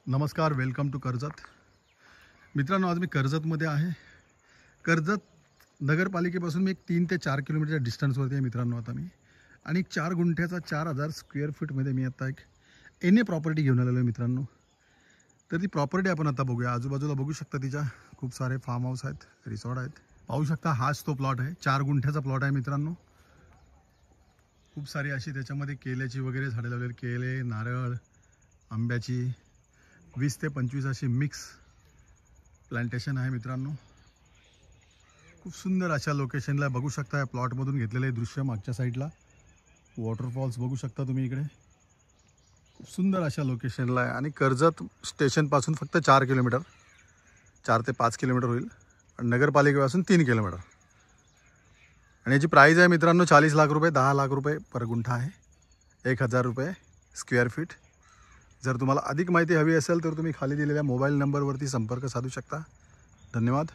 नमस्कार, welcome to Karjat. मित्रांनो, आज मी कर्जतमध्ये आहे. कर्जत नगरपालिकेपासून मी एक 3 ते 4 किलोमीटरच्या डिस्टन्सवरती आहे मित्रांनो. आता मी आणि 4 गुंठ्याचा 4000 स्क्वेअर फीटमध्ये मी आता एक एन प्रॉपर्टी घेऊन आलेलो आहे मित्रांनो. तर ती प्रॉपर्टी आपण आता बघूया. आजूबाजूला बघू शकता, तिच्या खूप सारे फार्म हाऊस आहेत, रिसॉर्ट आहेत. पाहू शकता, हाच तो प्लॉट आहे. 4 गुंठ्याचा प्लॉट आहे मित्रांनो. खूप सारी अशी त्याच्यामध्ये केल्याची वगैरे झाडे लावलेली, केले, नारळ, आंब्याची 20 ते 25 अशी मिक्स प्लांटेशन आहे मित्रांनो. खूप सुंदर अशा लोकेशनला बघू शकता. या प्लॉटमधून घेतलेले दृश्य मागच्या साईडला वॉटरफॉल्स बघू शकता तुम्ही इकडे. खूप सुंदर अशा लोकेशनला आहे आणि कर्जत स्टेशनपासून फक्त 4 किलोमीटर, 4 ते 5 किलोमीटर होईल. आणि नगरपालिकेपासून 3 किलोमीटर. आणि याची प्राईज आहे मित्रांनो 40 लाख रुपये, 10 लाख रुपये पर गुंठा आहे, 1000 रुपये स्क्वेअर फीट. जर तुम्हाला अधिक माहिती हवी असेल तर तुम्ही खाली दिलेल्या मोबाईल नंबरवरती संपर्क साधू शकता. धन्यवाद.